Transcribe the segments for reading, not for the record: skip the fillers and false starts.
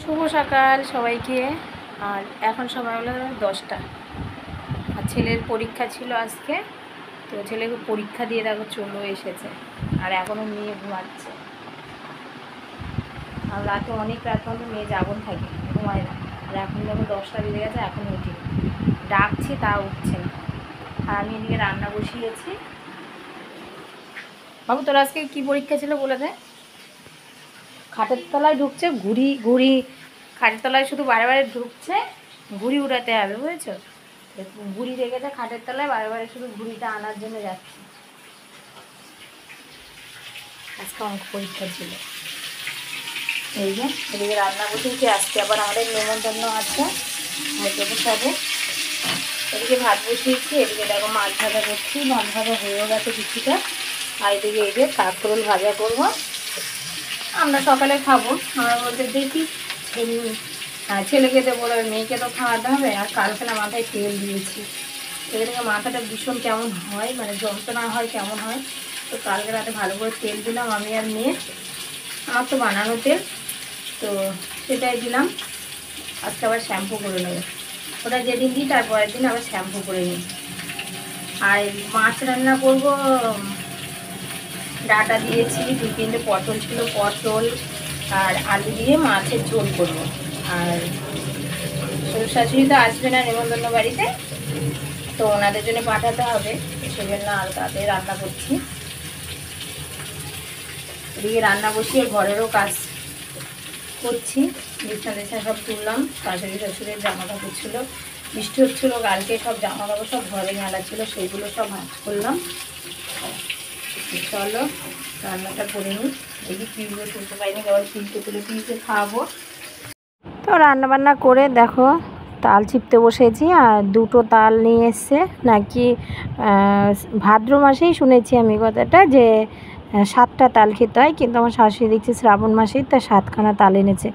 শুভ সকাল সবাইকে। আর এখন সময় হলো 10টা। আর ছেলের পরীক্ষা ছিল আজকে, তো ছেলেকে পরীক্ষা দিয়ে দেখো চলে এসেছে। আর এখনও মেয়ে ঘুমাচ্ছে। আর রাতে অনেক রাত পর্যন্ত মেয়ে জাগন থাকে, ঘুমায় না। আর এখন দেখো 10টা বেজে গেছে, এখন উঠি ডাকছি তা উঠছে না। আর আমি এদিকে রান্না বসিয়েছি। বাবু তোর আজকে কী পরীক্ষা ছিল বলে দে। খাটের তলায় ঢুকছে ঘুড়ি ঘুড়ি, খাটের তলায় শুধু বারে বারে ঢুকছে, ঘুড়ি উড়াতে হবে বুঝেছো। ঘুড়ি রেখেছে খাটের তলায়, বারে বারে শুধু ঘুড়িটা আনার জন্য যাচ্ছে। আজকে অঙ্ক পরীক্ষা ছিল। এই যে এদিকে রান্না বসেছি, আজকে আবার আমাদের নেমন্তন্ন আছে মধ্যপুর সাথে। এদিকে ভাত বসিয়েছি, এদিকে দেখো মাছ ভাজা করছি, মাছ ভাজা হয়েও গেছে কিছুটা। আর এদিকে এই যে কাঁকরোল ভাজা করব, আমরা সকালে খাবো। আমরা বলতে দেখি ছেলেকে দেবো, মেয়েকে তো খাওয়াতে হবে। আর কালকে না মাথায় তেল দিয়েছি, থেকে মাথাটা ভীষণ কেমন হয়, মানে যন্ত্রণা হয় কেমন হয়। তো কালকে রাতে ভালো করে তেল দিলাম আমি আর মেয়ে। আমার তো বানানো তেল, তো সেটাই দিলাম। আজকে আবার শ্যাম্পু করে নেবো, ওটা যেদিন দিই তারপরের দিন আবার শ্যাম্পু করে নিই। আর মাছ রান্না করবো, ডাটা দিয়েছি, 2-3টে পটল ছিল, পটল আর আলু দিয়ে মাছের ঝোল করবো। আর শ্বশুর শাশুড়ি তো আসবে না নেমন্তন্ন বাড়িতে, তো ওনাদের জন্য পাঠাতে হবে, সেই জন্য আর তাদের রান্না করছি। এদিকে রান্না বসিয়ে ঘরেরও কাজ করছি, বিছানা সব তুললাম। শাশুড়ি শ্বশুরের জামা কাপড় ছিল, বৃষ্টি হচ্ছিলো কালকে, সব জামা কাপড় সব ঘরে মেলা ছিল, সেইগুলো সব ভাঁজ করলাম। চলো রান্নাটা করে নিই। দেখি পিউকে তুলতে পারিনি, আবার পিউকে তুলে পিউকে খাওয়াবো। তো রান্নাবান্না করে দেখো তাল চিপতে বসেছি। আর 2টো তাল নিয়ে এসছে নাকি, ভাদ্র মাসেই শুনেছি আমি কথাটা, যে 7টা তাল খেতে হয়। কিন্তু আমার শাশুড়ি দেখছি শ্রাবণ মাসেই তা 7খানা তাল এনেছে,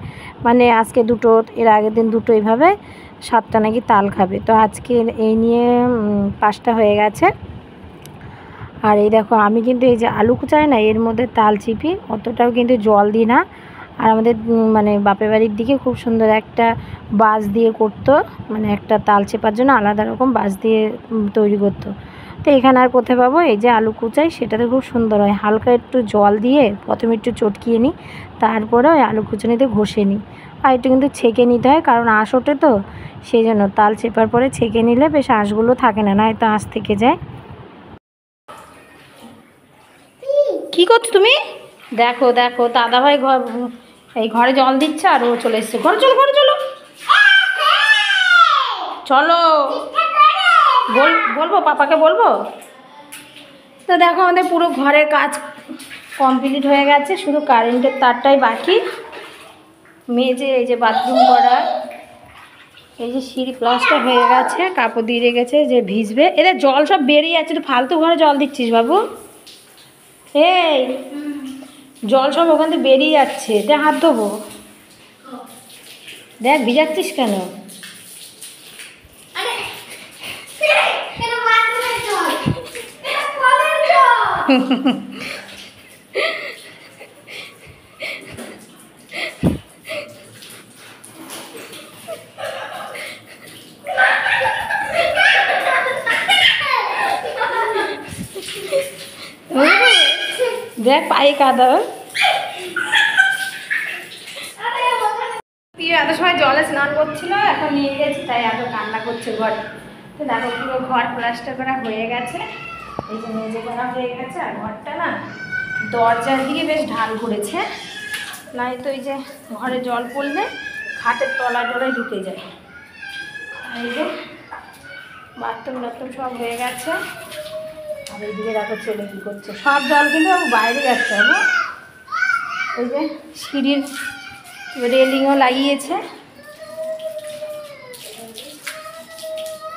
মানে আজকে 2টো, এর আগের দিন 2টো, এইভাবে 7টা নাকি তাল খাবে। তো আজকে এই নিয়ে 5টা হয়ে গেছে। আর এই দেখো আমি কিন্তু এই যে আলু কুচাই না, এর মধ্যে তাল চিপি, অতটাও কিন্তু জল দিই না। আর আমাদের মানে বাপের বাড়ির দিকে খুব সুন্দর একটা বাঁশ দিয়ে করতো, মানে একটা তাল চেপার জন্য আলাদা রকম বাঁশ দিয়ে তৈরি করতো। তো এখানে আর কোথায় পাবো, এই যে আলু কুচাই সেটাতে খুব সুন্দর হয়। হালকা একটু জল দিয়ে প্রথমে একটু চটকিয়ে নিই, তারপরে ওই আলু কুচানিতে ঘষে নিই। আর একটু কিন্তু ছেঁকে নিতে হয়, কারণ আঁশ ওঠে, তো সেই জন্য তাল চেপার পরে ছেঁকে নিলে বেশ আঁশগুলো থাকে না, নয়তো আঁশ থেকে যায়। কি করছো তুমি? দেখো দেখো দাদাভাই এই ঘরে জল দিচ্ছে, আর ও চলে এসছে। ঘরে চলো, ঘরে চলো, চলো। বলবো পাপাকে বলবো। তো দেখো আমাদের পুরো ঘরের কাজ কমপ্লিট হয়ে গেছে, শুধু কারেন্টের তারটাই বাকি। মেঝে এই যে বাথরুম করা, এই যে সিঁড়ি প্লাস্টার হয়ে গেছে, কাপড় দিয়ে রেখেছে যে ভিজবে। এদের জল সব বেরিয়ে যাচ্ছে, তো ফালতু ঘরে জল দিচ্ছিস বাবু? এই জল সব ওখান থেকে বেরিয়ে যাচ্ছে, দে হাত ধোবো। দেখ ভিজাচ্ছিস কেন? দেখ পায়ে কাদা। এত সময় জলে স্নান করছিল, এখন নিয়ে গেছি, তাই এত কান্না করছে ঘরে। তো দেখো পুরো ঘর প্লাস্টার করা হয়ে গেছে, এই যে মেঝে করা হয়ে গেছে। আর ঘরটা না দরজার দিকে বেশ ঢাল করেছে, নাই তো এই যে ঘরে জল পড়লে খাটের তলায় টলায় ঢুকে যায়। এই যে বাথরুম টাথরুম সব হয়ে গেছে। আর এইদিকে দেখো ছেলে কী করছে, সব জল কিন্তু বাইরে যাচ্ছে। হবে এই যে সিঁড়ির রেলিংও লাগিয়েছে,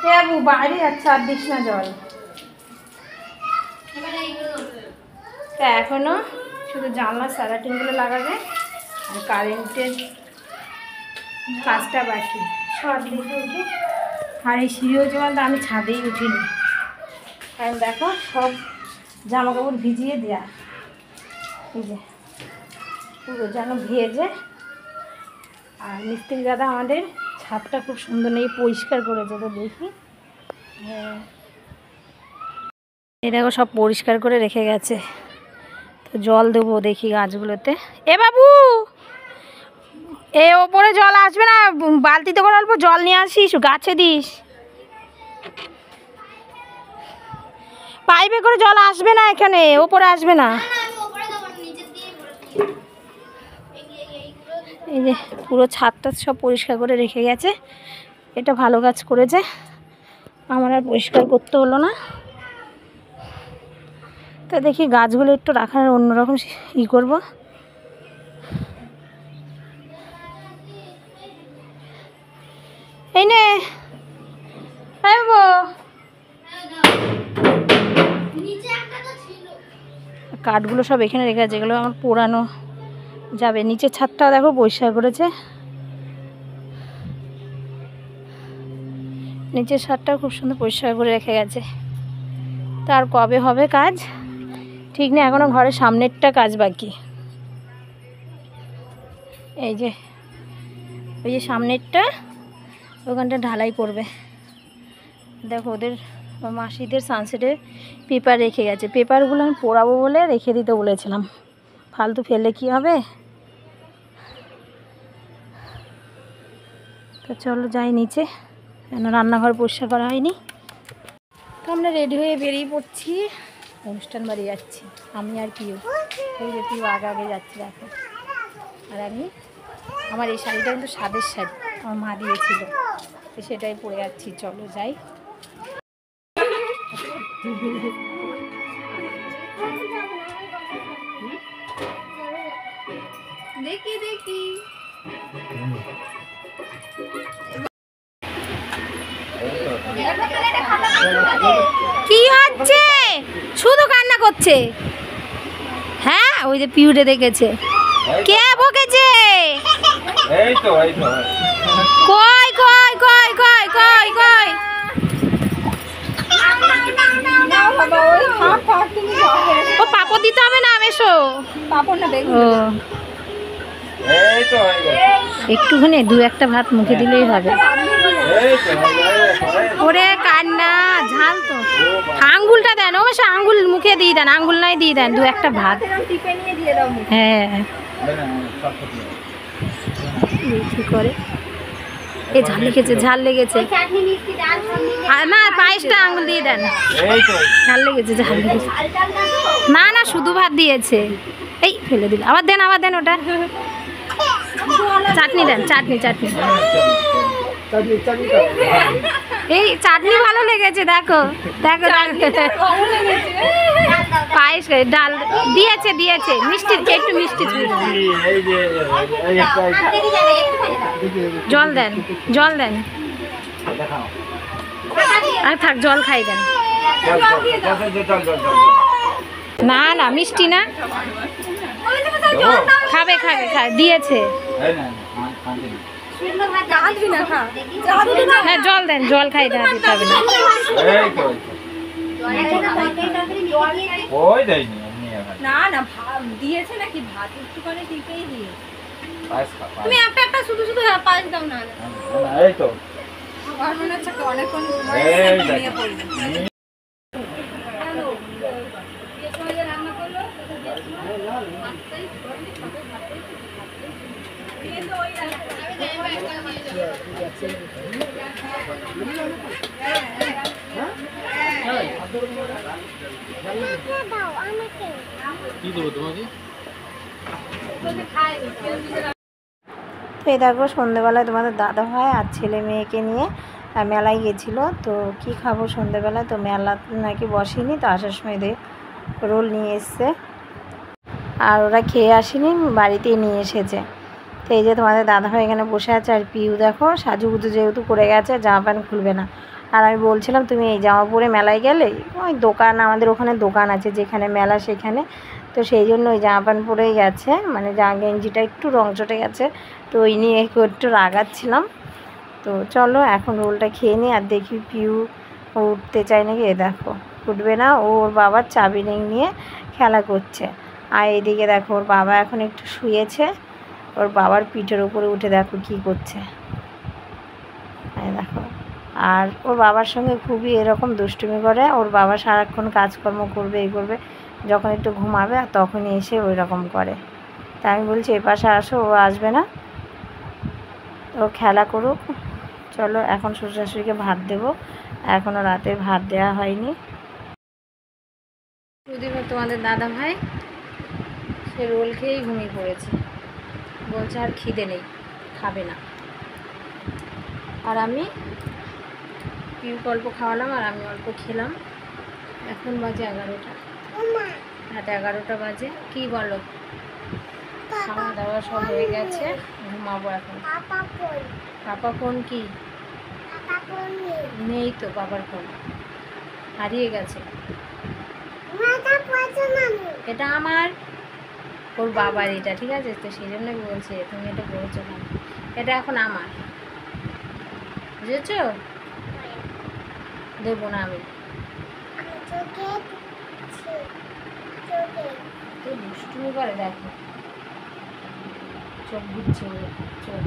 বাবু বাইরে যাচ্ছে, আর দিস না জল। তা এখনও শুধু জানলার স্যালাটিনগুলো লাগাবে, আর কারেন্টের কাজটা বাকি সব দেখে উঠে। আর এই সিঁড়িও যেমন আমি ছাদেই উঠিনি, কারণ দেখো সব জামা কাপড় ভিজিয়ে দেওয়া, এই যে পুরো যেন ভেজে। আর মিস্ত্রি দাদা আমাদের ছাদটা খুব সুন্দর নেই পরিষ্কার করেছে, তো দেখি। হ্যাঁ, এই দেখো সব পরিষ্কার করে রেখে গেছে। তো জল দেবো দেখি গাছগুলোতে। এ বাবু, এ ওপরে জল আসবে না, বালতিতে করে অল্প জল নিয়ে আসিস, গাছে দিস। পাইপে করে জল আসবে না, এখানে ওপরে আসবে না। এই যে পুরো ছাদটা সব পরিষ্কার করে রেখে গেছে, এটা ভালো কাজ করেছে, আমার আর পরিষ্কার করতে হলো না। তো দেখি গাছগুলো একটু রাখার অন্যরকম ই করবো। এই নে কাঠগুলো সব এখানে রেখে আছে, এগুলো আমার পোড়ানো যাবে। নিচের ছাদটাও দেখো পরিষ্কার করেছে, নিচের ছাদটাও খুব সুন্দর পরিষ্কার করে রেখে গেছে। তার কবে হবে কাজ ঠিক নেই, এখনও ঘরের সামনেরটা কাজ বাকি। এই যে ওই যে সামনেরটা, ওখানটা ঢালাই করবে। দেখো ওদের মাসিদের সানসেটের পেপার রেখে গেছে, পেপারগুলো আমি পোড়াবো বলে রেখে দিতে বলেছিলাম, ফালতু ফেললে কি হবে। তো চলো যাই নিচে, কেন রান্নাঘর পরিষ্কার করা হয়নি। তো আমরা রেডি হয়ে বেরিয়ে পড়ছি, অনুষ্ঠান বাড়ি যাচ্ছি আমি আর পিউ। এই যে পিউ আগে আগে যাচ্ছি দেখো, আর আমি আমার এই শাড়িটা কিন্তু সাদের শাড়ি, আমার মা দিয়েছিল, তো সেটাই পরে যাচ্ছি। চলো যাই। দেখি দেখি কি হচ্ছে, শুধু কান্না করছে। হ্যাঁ ওই যে পিউরে দেখেছে, কে বকেছে? এই তো কই কই কই কই কই কই ও পাপড় দিতে হবে না, মেশো পাপড় না দেখো। একটুখানি দু একটা ভাত মুখে দিলেই হবে। ওরে কান্না ঝাল তো, আঙ্গুলটা দেন, ও সে আঙ্গুল মুখে দিয়ে দেন, আঙ্গুল নাই দিয়ে দেন, দু একটা ভাত। হ্যাঁ কি করে, এ ঝাল লেগেছে, ঝাল লেগেছে না, পায়েসটা আঙ্গুল দিয়ে দেন, ঝাল লেগেছে, ঝাল লেগেছে। না না শুধু ভাত দিয়েছে, এই ফেলে দিল, আবার দেন, আবার দেন ওটা। চাটনি দেন, চাটনি চাটনি, এই চাটনি ভালো লেগেছে, দেখো দেখো পায়েস ডাল দিয়েছে দিয়েছে, মিষ্টি একটু মিষ্টি জল দেন, জল দেন, আর থাক জল খাই দেন। না না মিষ্টি না, খাবে খাবে খাবে দিয়েছে। হ্যাঁ জল দেন, জল খাই দেন, দিতে হবে না। না না দিয়েছে নাকি ভাত একটুখানি দিতেই দিয়েছে, তুমি একটা একটা শুধু শুধু পায়েস দাও না। এই তো আমার মনে হচ্ছে অনেকক্ষণ নিয়ে পড়বে। তো এই দেখো সন্ধ্যেবেলায় তোমাদের দাদা ভাই আর ছেলে মেয়েকে নিয়ে মেলায় গেছিলো। তো কি খাবো সন্ধ্যেবেলায়, তো মেলা নাকি বসেনি, তো আসার সময় রোল নিয়ে এসছে, আর ওরা খেয়ে আসেনি, বাড়িতেই নিয়ে এসেছে। তো এই যে তোমাদের দাদা ভাই এখানে বসে আছে, আর পিউ দেখো সাজুগুজু যেহেতু করে গেছে, জামা প্যান্ট খুলবে না। আর আমি বলছিলাম তুমি এই জামা পরে মেলায় গেলে, ওই দোকান আমাদের ওখানে দোকান আছে যেখানে মেলা সেখানে, তো সেই জন্য ওই জামা প্যান্ট পরেই গেছে, মানে গেঞ্জিটা একটু রং চটে গেছে, তো ওই নিয়ে একটু রাগাচ্ছিলাম। তো চলো এখন রোলটা খেয়ে নিই, আর দেখি পিউ উঠতে চায় নাকি। এ দেখো উঠবে না, ওর বাবার চাবি নিয়ে খেলা করছে। আর এদিকে দেখো ওর বাবা এখন একটু শুয়েছে, ওর বাবার পিঠের উপরে উঠে দেখো কি করছে, এই দেখো। আর ওর বাবার সঙ্গে খুবই এরকম দুষ্টুমি করে। ওর বাবা সারাক্ষণ কাজকর্ম করবে, এই করবে, যখন একটু ঘুমাবে তখনই এসে ওই রকম করে। তা আমি বলছি এ পাশে আসো, ও আসবে না, ও খেলা করুক। চলো এখন শ্বশুর শাশুড়িকে ভাত দেবো, এখনও রাতে ভাত দেওয়া হয়নি। সুদীপ তোমাদের দাদা ভাই সে রোল খেয়েই ঘুমিয়ে পড়েছে, বলছে আর খিদে নেই, খাবে না। আর আমি পিউকে অল্প খাওয়ালাম আর আমি অল্প খেলাম। এখন বাজে 11টা, রাত 11টা বাজে। কি বলো? খাওয়া দাওয়া সব হয়ে গেছে, ঘুমাবো এখন। পাপা ফোন কি নেই তো, বাবার ফোন হারিয়ে গেছে। এটা আমার, ওর বাবার এটা, ঠিক আছে তো, সেই জন্য বলছে তুমি এটা বলছো না, এটা এখন আমার, বুঝেছ? দেবো না আমি, দুষ্টুমি করে দেখো, চোখ ঘুরছে চোখ।